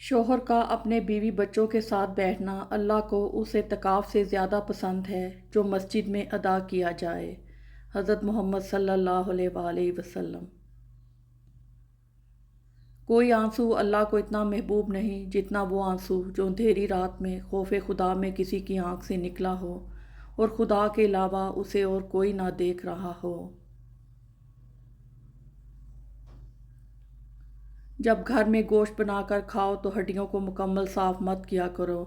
شوہر کا اپنے بیوی بچوں کے ساتھ بیٹھنا اللہ کو اس اعتکاف سے زیادہ پسند ہے جو مسجد میں ادا کیا جائے۔ حضرت محمد صلی اللہ علیہ وآلہ وسلم۔ کوئی آنسو اللہ کو اتنا محبوب نہیں جتنا وہ آنسو جو اندھیری رات میں خوف خدا میں کسی کی آنکھ سے نکلا ہو اور خدا کے علاوہ اسے اور کوئی نہ دیکھ رہا ہو۔ جب گھر میں گوشت بنا کر کھاؤ تو ہڈیوں کو مکمل صاف مت کیا کرو،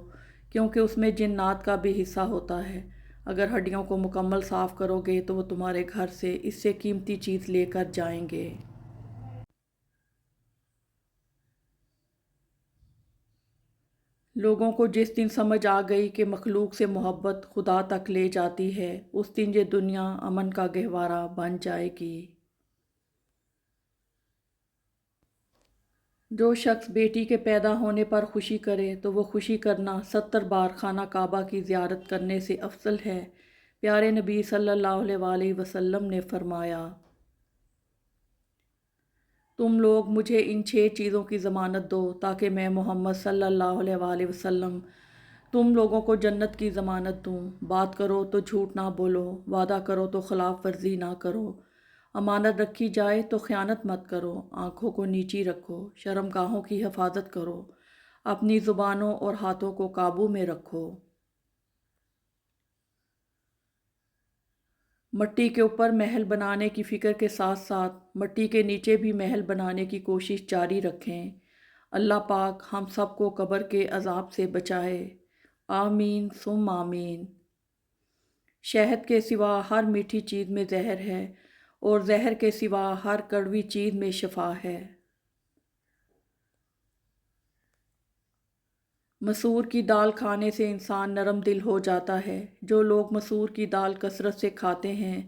کیونکہ اس میں جنات کا بھی حصہ ہوتا ہے۔ اگر ہڈیوں کو مکمل صاف کرو گے تو وہ تمہارے گھر سے اس سے قیمتی چیز لے کر جائیں گے۔ لوگوں کو جس دن سمجھ آ گئی کہ مخلوق سے محبت خدا تک لے جاتی ہے، اس دن یہ دنیا امن کا گہوارہ بن جائے گی۔ جو شخص بیٹی کے پیدا ہونے پر خوشی کرے تو وہ خوشی کرنا 70 بار خانہ کعبہ کی زیارت کرنے سے افضل ہے۔ پیارے نبی صلی اللہ علیہ وآلہ وسلم نے فرمایا، تم لوگ مجھے ان 6 چیزوں کی ضمانت دو تاکہ میں محمد صلی اللہ علیہ وآلہ وسلم تم لوگوں کو جنت کی ضمانت دوں۔ بات کرو تو جھوٹ نہ بولو، وعدہ کرو تو خلاف ورزی نہ کرو، امانت رکھی جائے تو خیانت مت کرو، آنکھوں کو نیچی رکھو، شرم گاہوں کی حفاظت کرو، اپنی زبانوں اور ہاتھوں کو قابو میں رکھو۔ مٹی کے اوپر محل بنانے کی فکر کے ساتھ ساتھ مٹی کے نیچے بھی محل بنانے کی کوشش جاری رکھیں۔ اللہ پاک ہم سب کو قبر کے عذاب سے بچائے، آمین ثم آمین۔ شہد کے سوا ہر میٹھی چیز میں زہر ہے اور زہر کے سوا ہر کڑوی چیز میں شفا ہے۔ مسور کی دال کھانے سے انسان نرم دل ہو جاتا ہے۔ جو لوگ مسور کی دال کثرت سے کھاتے ہیں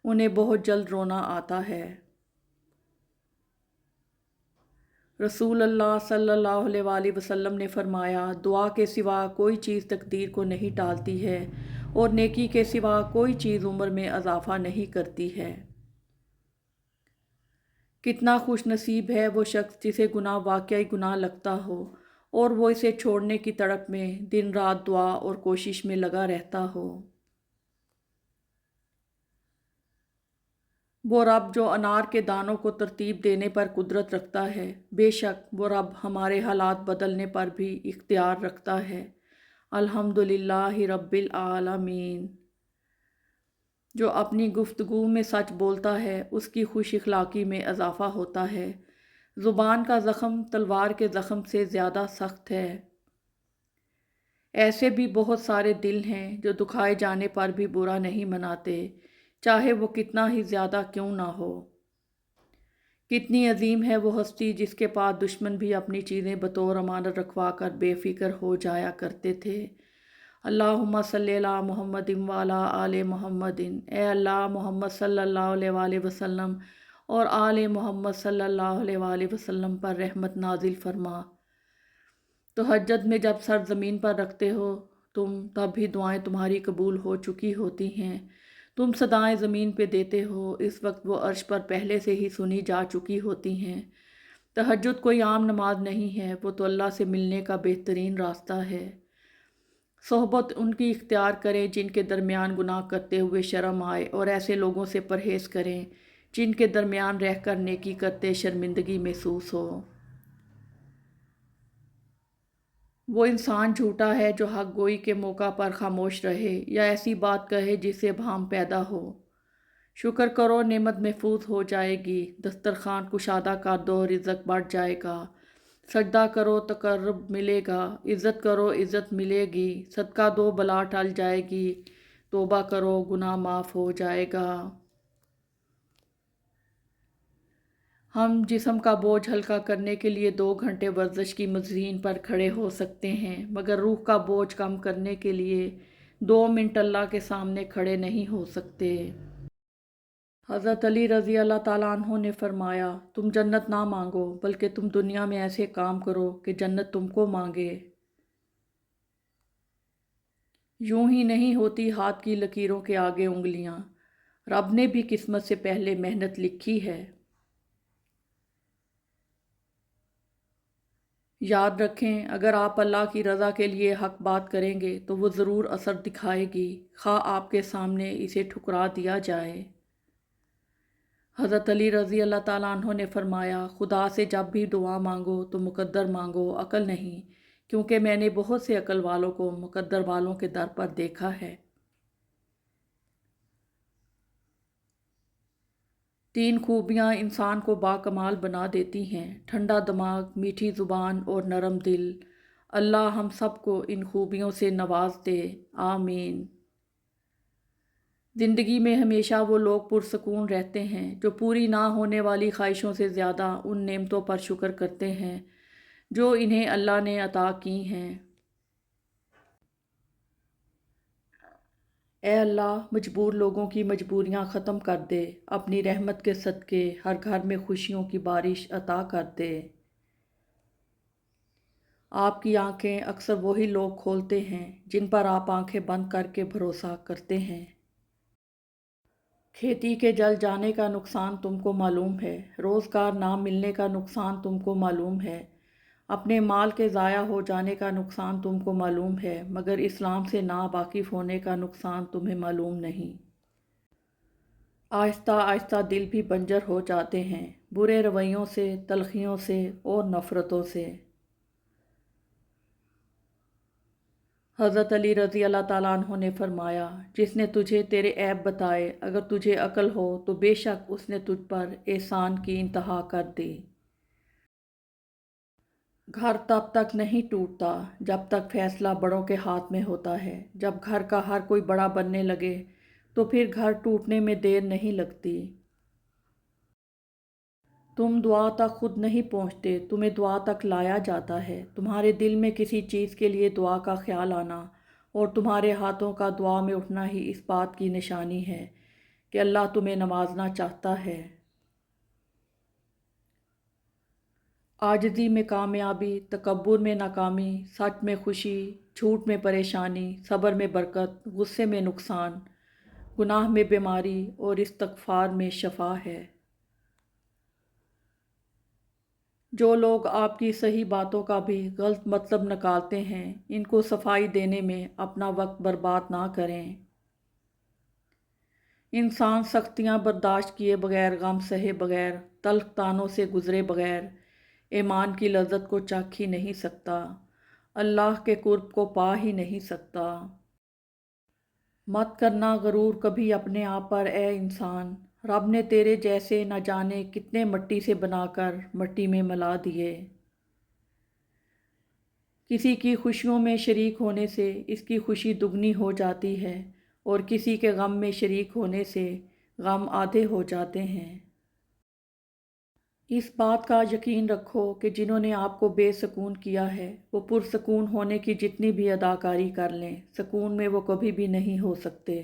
انہیں بہت جلد رونا آتا ہے۔ رسول اللہ صلی اللہ علیہ وآلہ وسلم نے فرمایا، دعا کے سوا کوئی چیز تقدیر کو نہیں ٹالتی ہے اور نیکی کے سوا کوئی چیز عمر میں اضافہ نہیں کرتی ہے۔ کتنا خوش نصیب ہے وہ شخص جسے گناہ واقعی گناہ لگتا ہو اور وہ اسے چھوڑنے کی تڑپ میں دن رات دعا اور کوشش میں لگا رہتا ہو۔ وہ رب جو انار کے دانوں کو ترتیب دینے پر قدرت رکھتا ہے، بے شک وہ رب ہمارے حالات بدلنے پر بھی اختیار رکھتا ہے۔ الحمدللہ رب العالمین۔ جو اپنی گفتگو میں سچ بولتا ہے اس کی خوش اخلاقی میں اضافہ ہوتا ہے۔ زبان کا زخم تلوار کے زخم سے زیادہ سخت ہے۔ ایسے بھی بہت سارے دل ہیں جو دکھائے جانے پر بھی برا نہیں مناتے، چاہے وہ کتنا ہی زیادہ کیوں نہ ہو۔ کتنی عظیم ہے وہ ہستی جس کے پاس دشمن بھی اپنی چیزیں بطور امانت رکھوا کر بے فکر ہو جایا کرتے تھے۔ اللہم صلی علی محمد وعلی آل محمد۔ اے اللہ محمد صلی اللہ علیہ وآلہ وسلم اور آل محمد صلی اللہ علیہ وآلہ وسلم پر رحمت نازل فرما۔ تہجد میں جب سر زمین پر رکھتے ہو تم تب بھی دعائیں تمہاری قبول ہو چکی ہوتی ہیں۔ تم صدائیں زمین پہ دیتے ہو، اس وقت وہ عرش پر پہلے سے ہی سنی جا چکی ہوتی ہیں۔ تہجد کوئی عام نماز نہیں ہے، وہ تو اللہ سے ملنے کا بہترین راستہ ہے۔ صحبت ان کی اختیار کریں جن کے درمیان گناہ کرتے ہوئے شرم آئے، اور ایسے لوگوں سے پرہیز کریں جن کے درمیان رہ کر نیکی کرتے شرمندگی محسوس ہو۔ وہ انسان جھوٹا ہے جو حق گوئی کے موقع پر خاموش رہے یا ایسی بات کہے جس سے ابہام پیدا ہو۔ شکر کرو نعمت محفوظ ہو جائے گی، دسترخوان کشادہ کر دو رزق بڑھ جائے گا، سجدہ کرو تقرب ملے گا، عزت کرو عزت ملے گی، صدقہ دو بلا ٹل جائے گی، توبہ کرو گناہ معاف ہو جائے گا۔ ہم جسم کا بوجھ ہلکا کرنے کے لیے 2 گھنٹے ورزش کی مشین پر کھڑے ہو سکتے ہیں، مگر روح کا بوجھ کم کرنے کے لیے 2 منٹ اللہ کے سامنے کھڑے نہیں ہو سکتے۔ حضرت علی رضی اللہ تعالیٰ عنہ نے فرمایا، تم جنت نہ مانگو بلکہ تم دنیا میں ایسے کام کرو کہ جنت تم کو مانگے۔ یوں ہی نہیں ہوتی ہاتھ کی لکیروں کے آگے انگلیاں، رب نے بھی قسمت سے پہلے محنت لکھی ہے۔ یاد رکھیں اگر آپ اللہ کی رضا کے لیے حق بات کریں گے تو وہ ضرور اثر دکھائے گی، خواہ آپ کے سامنے اسے ٹھکرا دیا جائے۔ حضرت علی رضی اللہ تعالیٰ عنہ نے فرمایا، خدا سے جب بھی دعا مانگو تو مقدر مانگو، عقل نہیں، کیونکہ میں نے بہت سے عقل والوں کو مقدر والوں کے در پر دیکھا ہے۔ 3 خوبیاں انسان کو باکمال بنا دیتی ہیں: ٹھنڈا دماغ، میٹھی زبان اور نرم دل۔ اللہ ہم سب کو ان خوبیوں سے نواز دے، آمین۔ زندگی میں ہمیشہ وہ لوگ پرسکون رہتے ہیں جو پوری نہ ہونے والی خواہشوں سے زیادہ ان نعمتوں پر شکر کرتے ہیں جو انہیں اللہ نے عطا کی ہیں۔ اے اللہ، مجبور لوگوں کی مجبوریاں ختم کر دے، اپنی رحمت کے صدقے ہر گھر میں خوشیوں کی بارش عطا کر دے۔ آپ کی آنکھیں اکثر وہی لوگ کھولتے ہیں جن پر آپ آنکھیں بند کر کے بھروسہ کرتے ہیں۔ کھیتی کے جل جانے کا نقصان تم کو معلوم ہے، روزگار نہ ملنے کا نقصان تم کو معلوم ہے، اپنے مال کے ضائع ہو جانے کا نقصان تم کو معلوم ہے، مگر اسلام سے نا واقف ہونے کا نقصان تمہیں معلوم نہیں۔ آہستہ آہستہ دل بھی بنجر ہو جاتے ہیں، برے رویوں سے، تلخیوں سے اور نفرتوں سے۔ حضرت علی رضی اللہ تعالیٰ عنہ نے فرمایا، جس نے تجھے تیرے عیب بتائے، اگر تجھے عقل ہو تو بے شک اس نے تجھ پر احسان کی انتہا کر دی۔ گھر تب تک نہیں ٹوٹتا جب تک فیصلہ بڑوں کے ہاتھ میں ہوتا ہے، جب گھر کا ہر کوئی بڑا بننے لگے تو پھر گھر ٹوٹنے میں دیر نہیں لگتی۔ تم دعا تک خود نہیں پہنچتے، تمہیں دعا تک لایا جاتا ہے۔ تمہارے دل میں کسی چیز کے لیے دعا کا خیال آنا اور تمہارے ہاتھوں کا دعا میں اٹھنا ہی اس بات کی نشانی ہے کہ اللہ تمہیں نوازنا چاہتا ہے۔ عاجزی میں کامیابی، تکبر میں ناکامی، سچ میں خوشی، جھوٹ میں پریشانی، صبر میں برکت، غصے میں نقصان، گناہ میں بیماری اور استغفار میں شفا ہے۔ جو لوگ آپ کی صحیح باتوں کا بھی غلط مطلب نکالتے ہیں، ان کو صفائی دینے میں اپنا وقت برباد نہ کریں۔ انسان سختیاں برداشت کیے بغیر، غم سہے بغیر، تلخ طعنوں سے گزرے بغیر ایمان کی لذت کو چکھ ہی نہیں سکتا، اللہ کے قرب کو پا ہی نہیں سکتا۔ مت کرنا غرور کبھی اپنے آپ پر اے انسان، رب نے تیرے جیسے نہ جانے کتنے مٹی سے بنا کر مٹی میں ملا دیے۔ کسی کی خوشیوں میں شریک ہونے سے اس کی خوشی دگنی ہو جاتی ہے اور کسی کے غم میں شریک ہونے سے غم آدھے ہو جاتے ہیں۔ اس بات کا یقین رکھو کہ جنہوں نے آپ کو بے سکون کیا ہے وہ پرسکون ہونے کی جتنی بھی اداکاری کر لیں، سکون میں وہ کبھی بھی نہیں ہو سکتے۔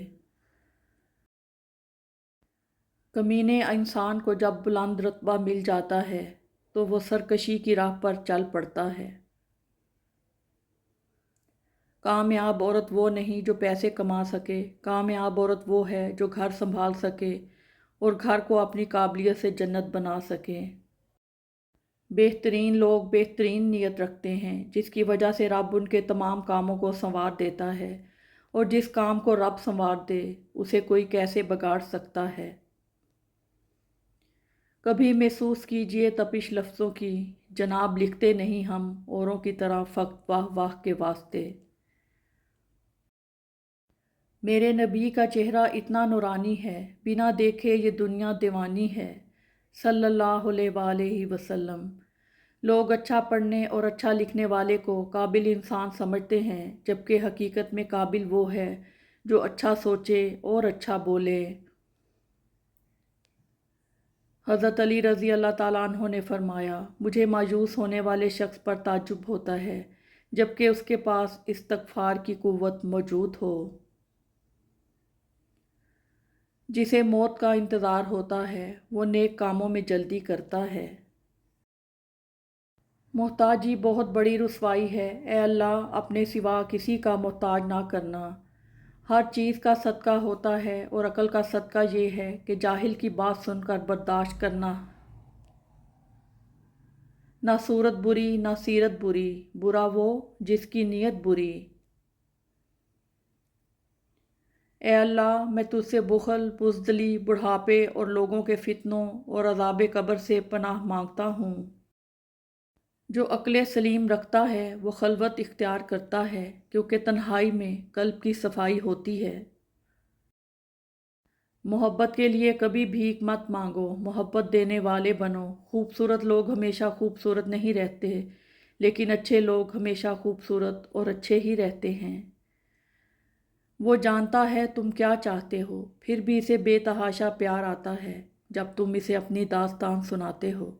کمینے انسان کو جب بلند رتبہ مل جاتا ہے تو وہ سرکشی کی راہ پر چل پڑتا ہے۔ کامیاب عورت وہ نہیں جو پیسے کما سکے، کامیاب عورت وہ ہے جو گھر سنبھال سکے اور گھر کو اپنی قابلیت سے جنت بنا سکے۔ بہترین لوگ بہترین نیت رکھتے ہیں جس کی وجہ سے رب ان کے تمام کاموں کو سنوار دیتا ہے، اور جس کام کو رب سنوار دے اسے کوئی کیسے بگاڑ سکتا ہے۔ کبھی محسوس کیجئے تپش لفظوں کی، جناب لکھتے نہیں ہم اوروں کی طرح فقط واہ واہ کے واسطے۔ میرے نبی کا چہرہ اتنا نورانی ہے، بنا دیکھے یہ دنیا دیوانی ہے، صلی اللہ علیہ وآلہ وسلم۔ لوگ اچھا پڑھنے اور اچھا لکھنے والے کو قابل انسان سمجھتے ہیں، جبکہ حقیقت میں قابل وہ ہے جو اچھا سوچے اور اچھا بولے۔ حضرت علی رضی اللہ تعالیٰ عنہ نے فرمایا، مجھے مایوس ہونے والے شخص پر تعجب ہوتا ہے جبکہ اس کے پاس استغفار کی قوت موجود ہو۔ جسے موت کا انتظار ہوتا ہے وہ نیک کاموں میں جلدی کرتا ہے۔ محتاجی بہت بڑی رسوائی ہے، اے اللہ اپنے سوا کسی کا محتاج نہ کرنا۔ ہر چیز کا صدقہ ہوتا ہے اور عقل کا صدقہ یہ ہے کہ جاہل کی بات سن کر برداشت کرنا۔ نہ صورت بری نہ سیرت بری، برا وہ جس کی نیت بری۔ اے اللہ، میں تجھ سے بخل، بزدلی، بڑھاپے اور لوگوں کے فتنوں اور عذاب قبر سے پناہ مانگتا ہوں۔ جو عقل سلیم رکھتا ہے وہ خلوت اختیار کرتا ہے، کیونکہ تنہائی میں قلب کی صفائی ہوتی ہے۔ محبت کے لیے کبھی بھیک مت مانگو، محبت دینے والے بنو۔ خوبصورت لوگ ہمیشہ خوبصورت نہیں رہتے، لیکن اچھے لوگ ہمیشہ خوبصورت اور اچھے ہی رہتے ہیں۔ وہ جانتا ہے تم کیا چاہتے ہو، پھر بھی اسے بے تحاشا پیار آتا ہے جب تم اسے اپنی داستان سناتے ہو۔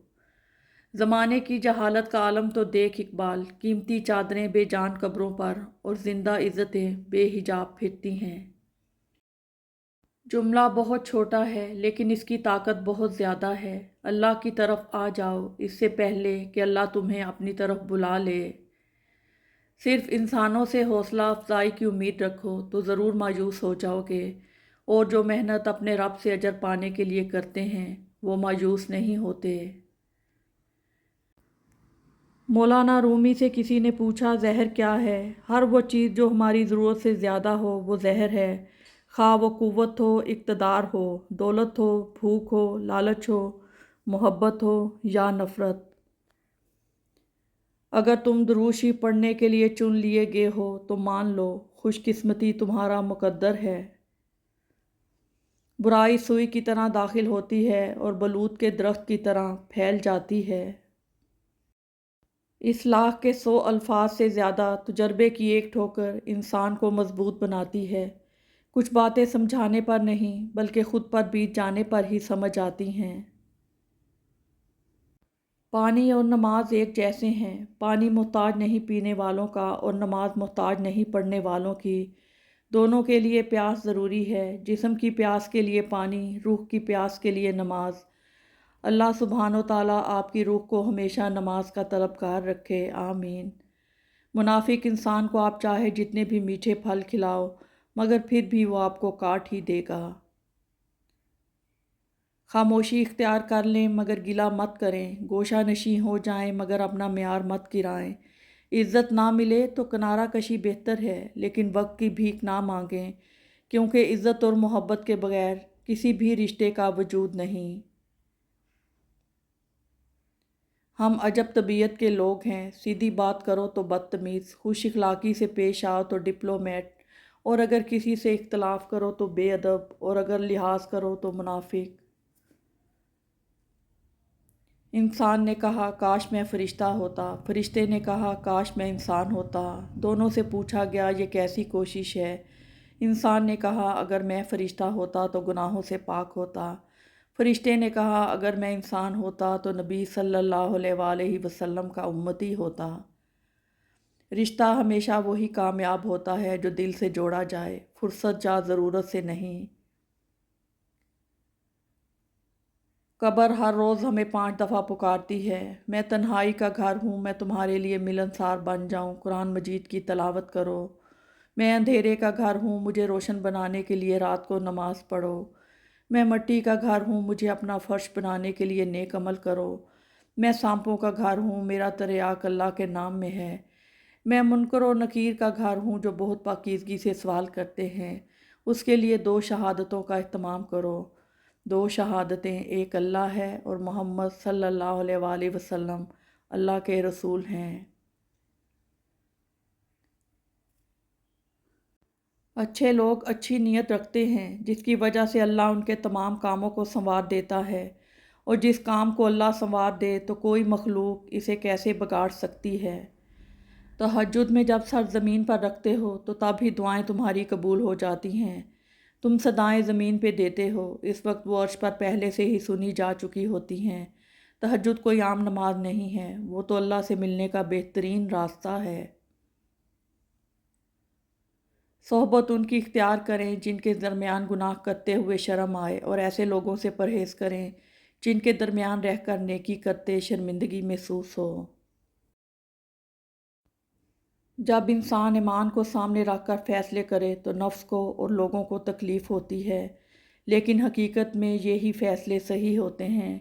زمانے کی جہالت کا عالم تو دیکھ اقبال، قیمتی چادریں بے جان قبروں پر اور زندہ عزتیں بے حجاب پھرتی ہیں۔ جملہ بہت چھوٹا ہے لیکن اس کی طاقت بہت زیادہ ہے۔ اللہ کی طرف آ جاؤ اس سے پہلے کہ اللہ تمہیں اپنی طرف بلا لے۔ صرف انسانوں سے حوصلہ افزائی کی امید رکھو تو ضرور مایوس ہو جاؤ گے، اور جو محنت اپنے رب سے اجر پانے کے لیے کرتے ہیں وہ مایوس نہیں ہوتے۔ مولانا رومی سے کسی نے پوچھا زہر کیا ہے؟ ہر وہ چیز جو ہماری ضرورت سے زیادہ ہو وہ زہر ہے، خواہ وہ قوت ہو، اقتدار ہو، دولت ہو، بھوک ہو، لالچ ہو، محبت ہو یا نفرت۔ اگر تم دروشی پڑھنے کے لیے چن لیے گئے ہو تو مان لو خوش قسمتی تمہارا مقدر ہے۔ برائی سوئی کی طرح داخل ہوتی ہے اور بلوط کے درخت کی طرح پھیل جاتی ہے۔ اصلاح کے 100 الفاظ سے زیادہ تجربے کی ایک ٹھوکر انسان کو مضبوط بناتی ہے۔ کچھ باتیں سمجھانے پر نہیں بلکہ خود پر بیت جانے پر ہی سمجھ آتی ہیں۔ پانی اور نماز ایک جیسے ہیں۔ پانی محتاج نہیں پینے والوں کا اور نماز محتاج نہیں پڑھنے والوں کی۔ دونوں کے لیے پیاس ضروری ہے، جسم کی پیاس کے لیے پانی، روح کی پیاس کے لیے نماز۔ اللہ سبحانہ و تعالیٰ آپ کی روح کو ہمیشہ نماز کا طلبگار رکھے، آمین۔ منافق انسان کو آپ چاہے جتنے بھی میٹھے پھل کھلاؤ مگر پھر بھی وہ آپ کو کاٹ ہی دے گا۔ خاموشی اختیار کر لیں مگر گلہ مت کریں، گوشہ نشیں ہو جائیں مگر اپنا معیار مت گرائیں۔ عزت نہ ملے تو کنارہ کشی بہتر ہے، لیکن وقت کی بھیک نہ مانگیں، کیونکہ عزت اور محبت کے بغیر کسی بھی رشتے کا وجود نہیں۔ ہم عجب طبیعت کے لوگ ہیں، سیدھی بات کرو تو بدتمیز، خوش اخلاقی سے پیش آؤ تو ڈپلومیٹ، اور اگر کسی سے اختلاف کرو تو بے ادب، اور اگر لحاظ کرو تو منافق۔ انسان نے کہا کاش میں فرشتہ ہوتا، فرشتے نے کہا کاش میں انسان ہوتا۔ دونوں سے پوچھا گیا یہ کیسی کوشش ہے؟ انسان نے کہا اگر میں فرشتہ ہوتا تو گناہوں سے پاک ہوتا۔ فرشتے نے کہا اگر میں انسان ہوتا تو نبی صلی اللہ علیہ وآلہ وسلم کا امتی ہوتا۔ رشتہ ہمیشہ وہی کامیاب ہوتا ہے جو دل سے جوڑا جائے، فرصت جا ضرورت سے نہیں۔ قبر ہر روز ہمیں 5 دفعہ پکارتی ہے، میں تنہائی کا گھر ہوں، میں تمہارے لیے ملنسار بن جاؤں، قرآن مجید کی تلاوت کرو۔ میں اندھیرے کا گھر ہوں، مجھے روشن بنانے کے لیے رات کو نماز پڑھو۔ میں مٹی کا گھر ہوں، مجھے اپنا فرش بنانے کے لیے نیک عمل کرو۔ میں سانپوں کا گھر ہوں، میرا تریاق اللہ کے نام میں ہے۔ میں منکر و نکیر کا گھر ہوں جو بہت پاکیزگی سے سوال کرتے ہیں، اس کے لیے 2 شہادتوں کا اہتمام کرو۔ 2 شہادتیں، ایک اللہ ہے اور محمد صلی اللہ علیہ وآلہ وسلم اللہ کے رسول ہیں۔ اچھے لوگ اچھی نیت رکھتے ہیں جس کی وجہ سے اللہ ان کے تمام کاموں کو سنوار دیتا ہے، اور جس کام کو اللہ سنوار دے تو کوئی مخلوق اسے کیسے بگاڑ سکتی ہے۔ تہجد میں جب سر زمین پر رکھتے ہو تو تب ہی دعائیں تمہاری قبول ہو جاتی ہیں۔ تم صدائیں زمین پہ دیتے ہو، اس وقت وہ عرش پر پہلے سے ہی سنی جا چکی ہوتی ہیں۔ تہجد کوئی عام نماز نہیں ہے، وہ تو اللہ سے ملنے کا بہترین راستہ ہے۔ صحبت ان کی اختیار کریں جن کے درمیان گناہ کرتے ہوئے شرم آئے، اور ایسے لوگوں سے پرہیز کریں جن کے درمیان رہ کر نیکی کرتے شرمندگی محسوس ہو۔ جب انسان ایمان کو سامنے رکھ کر فیصلے کرے تو نفس کو اور لوگوں کو تکلیف ہوتی ہے، لیکن حقیقت میں یہی فیصلے صحیح ہوتے ہیں،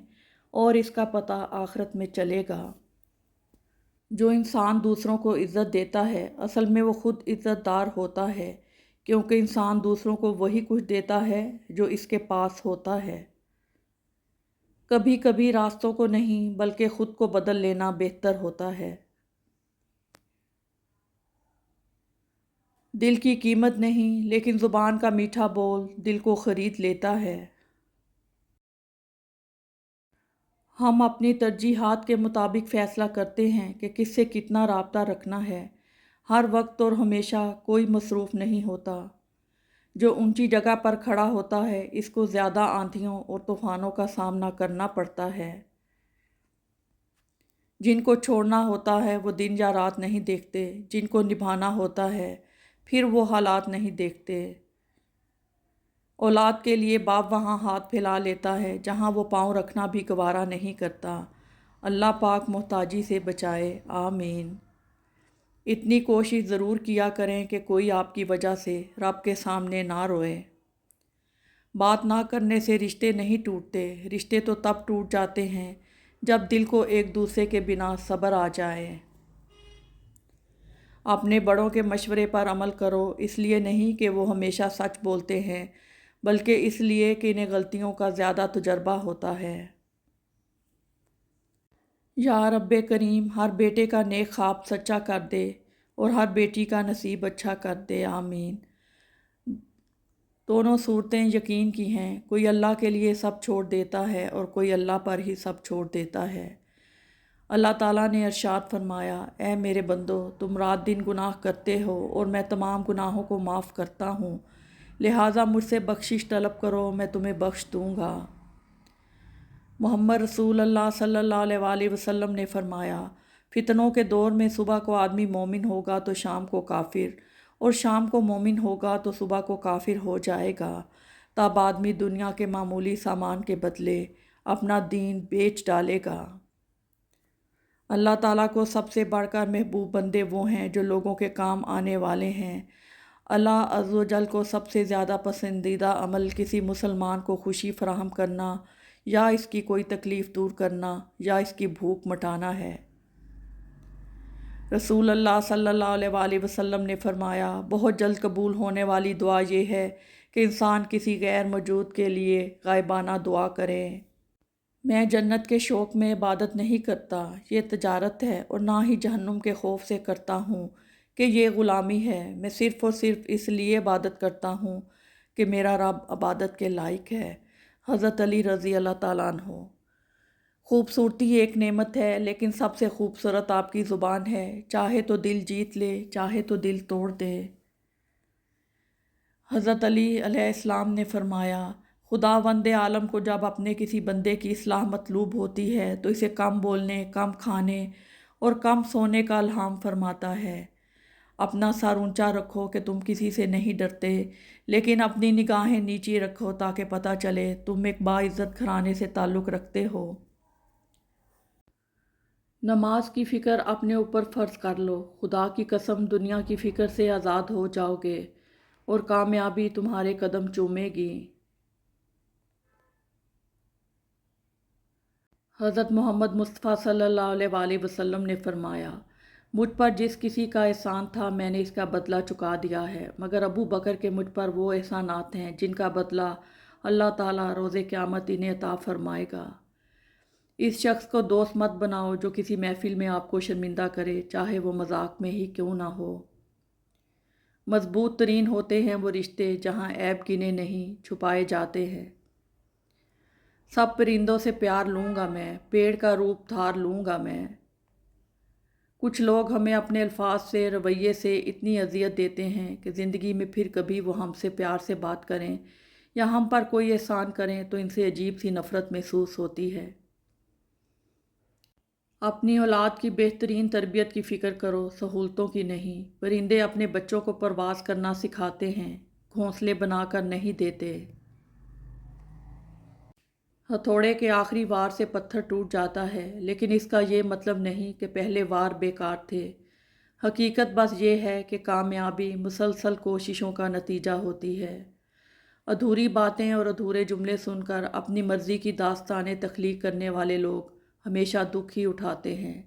اور اس کا پتہ آخرت میں چلے گا۔ جو انسان دوسروں کو عزت دیتا ہے اصل میں وہ خود عزت دار ہوتا ہے، کیونکہ انسان دوسروں کو وہی کچھ دیتا ہے جو اس کے پاس ہوتا ہے۔ کبھی کبھی راستوں کو نہیں بلکہ خود کو بدل لینا بہتر ہوتا ہے۔ دل کی قیمت نہیں لیکن زبان کا میٹھا بول دل کو خرید لیتا ہے۔ ہم اپنی ترجیحات کے مطابق فیصلہ کرتے ہیں کہ کس سے کتنا رابطہ رکھنا ہے۔ ہر وقت اور ہمیشہ کوئی مصروف نہیں ہوتا۔ جو اونچی جگہ پر کھڑا ہوتا ہے اس کو زیادہ آندھیوں اور طوفانوں کا سامنا کرنا پڑتا ہے۔ جن کو چھوڑنا ہوتا ہے وہ دن یا رات نہیں دیکھتے، جن کو نبھانا ہوتا ہے پھر وہ حالات نہیں دیکھتے۔ اولاد کے لیے باپ وہاں ہاتھ پھیلا لیتا ہے جہاں وہ پاؤں رکھنا بھی گوارا نہیں کرتا۔ اللہ پاک محتاجی سے بچائے، آمین۔ اتنی کوشش ضرور کیا کریں کہ کوئی آپ کی وجہ سے رب کے سامنے نہ روئے۔ بات نہ کرنے سے رشتے نہیں ٹوٹتے، رشتے تو تب ٹوٹ جاتے ہیں جب دل کو ایک دوسرے کے بنا صبر آ جائے۔ اپنے بڑوں کے مشورے پر عمل کرو، اس لیے نہیں کہ وہ ہمیشہ سچ بولتے ہیں بلکہ اس لیے کہ انہیں غلطیوں کا زیادہ تجربہ ہوتا ہے۔ یا رب کریم ہر بیٹے کا نیک خواب سچا کر دے اور ہر بیٹی کا نصیب اچھا کر دے، آمین۔ دونوں صورتیں یقین کی ہیں، کوئی اللہ کے لیے سب چھوڑ دیتا ہے اور کوئی اللہ پر ہی سب چھوڑ دیتا ہے۔ اللہ تعالیٰ نے ارشاد فرمایا، اے میرے بندو تم رات دن گناہ کرتے ہو اور میں تمام گناہوں کو معاف کرتا ہوں، لہٰذا مجھ سے بخشش طلب کرو میں تمہیں بخش دوں گا۔ محمد رسول اللہ صلی اللہ علیہ وآلہ وسلم نے فرمایا، فتنوں کے دور میں صبح کو آدمی مومن ہوگا تو شام کو کافر، اور شام کو مومن ہوگا تو صبح کو کافر ہو جائے گا، تب آدمی دنیا کے معمولی سامان کے بدلے اپنا دین بیچ ڈالے گا۔ اللہ تعالیٰ کو سب سے بڑھ کر محبوب بندے وہ ہیں جو لوگوں کے کام آنے والے ہیں۔ اللہ عز و جل کو سب سے زیادہ پسندیدہ عمل کسی مسلمان کو خوشی فراہم کرنا یا اس کی کوئی تکلیف دور کرنا یا اس کی بھوک مٹانا ہے۔ رسول اللہ صلی اللہ علیہ وآلہ وسلم نے فرمایا، بہت جلد قبول ہونے والی دعا یہ ہے کہ انسان کسی غیر موجود کے لیے غائبانہ دعا کرے۔ میں جنت کے شوق میں عبادت نہیں کرتا، یہ تجارت ہے، اور نہ ہی جہنم کے خوف سے کرتا ہوں کہ یہ غلامی ہے۔ میں صرف اور صرف اس لیے عبادت کرتا ہوں کہ میرا رب عبادت کے لائق ہے۔ حضرت علی رضی اللہ تعالیٰ عنہ۔ خوبصورتی ایک نعمت ہے لیکن سب سے خوبصورت آپ کی زبان ہے، چاہے تو دل جیت لے چاہے تو دل توڑ دے۔ حضرت علی علیہ السلام نے فرمایا، خداوند عالم کو جب اپنے کسی بندے کی اصلاح مطلوب ہوتی ہے تو اسے کم بولنے، کم کھانے اور کم سونے کا الہام فرماتا ہے۔ اپنا سر اونچا رکھو کہ تم کسی سے نہیں ڈرتے، لیکن اپنی نگاہیں نیچی رکھو تاکہ پتہ چلے تم ایک باعزت گھرانے سے تعلق رکھتے ہو۔ نماز کی فکر اپنے اوپر فرض کر لو، خدا کی قسم دنیا کی فکر سے آزاد ہو جاؤ گے اور کامیابی تمہارے قدم چومے گی۔ حضرت محمد مصطفیٰ صلی اللہ علیہ وآلہ وسلم نے فرمایا، مجھ پر جس کسی کا احسان تھا میں نے اس کا بدلہ چکا دیا ہے، مگر ابو بکر کے مجھ پر وہ احسانات ہیں جن کا بدلہ اللہ تعالیٰ روز قیامت انہیں عطا فرمائے گا۔ اس شخص کو دوست مت بناؤ جو کسی محفل میں آپ کو شرمندہ کرے، چاہے وہ مذاق میں ہی کیوں نہ ہو۔ مضبوط ترین ہوتے ہیں وہ رشتے جہاں عیب گنے نہیں چھپائے جاتے ہیں۔ سب پرندوں سے پیار لوں گا میں، پیڑ کا روپ دھار لوں گا میں۔ کچھ لوگ ہمیں اپنے الفاظ سے، رویے سے اتنی اذیت دیتے ہیں کہ زندگی میں پھر کبھی وہ ہم سے پیار سے بات کریں یا ہم پر کوئی احسان کریں تو ان سے عجیب سی نفرت محسوس ہوتی ہے۔ اپنی اولاد کی بہترین تربیت کی فکر کرو، سہولتوں کی نہیں۔ پرندے اپنے بچوں کو پرواز کرنا سکھاتے ہیں، گھونسلے بنا کر نہیں دیتے۔ ہتھوڑے کے آخری وار سے پتھر ٹوٹ جاتا ہے، لیکن اس کا یہ مطلب نہیں کہ پہلے وار بیکار تھے۔ حقیقت بس یہ ہے کہ کامیابی مسلسل کوششوں کا نتیجہ ہوتی ہے۔ ادھوری باتیں اور ادھورے جملے سن کر اپنی مرضی کی داستانیں تخلیق کرنے والے لوگ ہمیشہ دکھ ہی اٹھاتے ہیں۔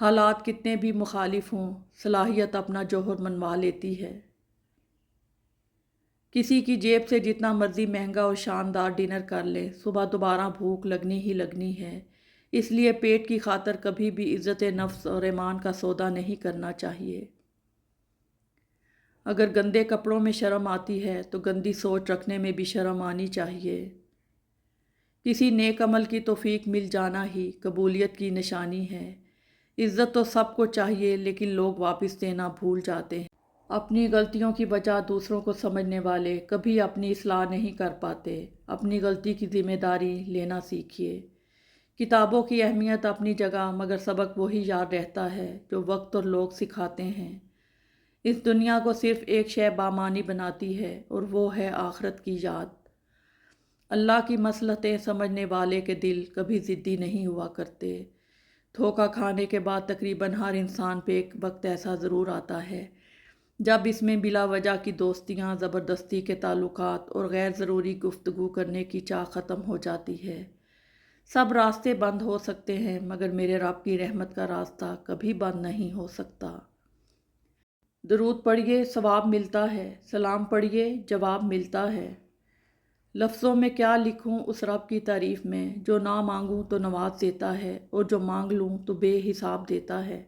حالات کتنے بھی مخالف ہوں، صلاحیت اپنا جوہر منوا لیتی ہے۔ کسی کی جیب سے جتنا مرضی مہنگا اور شاندار ڈنر کر لے، صبح دوبارہ بھوک لگنی ہی لگنی ہے۔ اس لیے پیٹ کی خاطر کبھی بھی عزت نفس اور ایمان کا سودا نہیں کرنا چاہیے۔ اگر گندے کپڑوں میں شرم آتی ہے تو گندی سوچ رکھنے میں بھی شرم آنی چاہیے۔ کسی نیک عمل کی توفیق مل جانا ہی قبولیت کی نشانی ہے۔ عزت تو سب کو چاہیے، لیکن لوگ واپس دینا بھول جاتے ہیں۔ اپنی غلطیوں کی وجہ دوسروں کو سمجھنے والے کبھی اپنی اصلاح نہیں کر پاتے۔ اپنی غلطی کی ذمہ داری لینا سیکھیے۔ کتابوں کی اہمیت اپنی جگہ، مگر سبق وہی یاد رہتا ہے جو وقت اور لوگ سکھاتے ہیں۔ اس دنیا کو صرف ایک شے بامعنی بناتی ہے، اور وہ ہے آخرت کی یاد۔ اللہ کی مصلحتیں سمجھنے والے کے دل کبھی ضدی نہیں ہوا کرتے۔ دھوکہ کھانے کے بعد تقریباً ہر انسان پہ ایک وقت ایسا ضرور آتا ہے جب اس میں بلا وجہ کی دوستیاں، زبردستی کے تعلقات اور غیر ضروری گفتگو کرنے کی چاہ ختم ہو جاتی ہے۔ سب راستے بند ہو سکتے ہیں، مگر میرے رب کی رحمت کا راستہ کبھی بند نہیں ہو سکتا۔ درود پڑھیے، ثواب ملتا ہے۔ سلام پڑھیے، جواب ملتا ہے۔ لفظوں میں کیا لکھوں اس رب کی تعریف میں، جو نہ مانگوں تو نواز دیتا ہے، اور جو مانگ لوں تو بے حساب دیتا ہے۔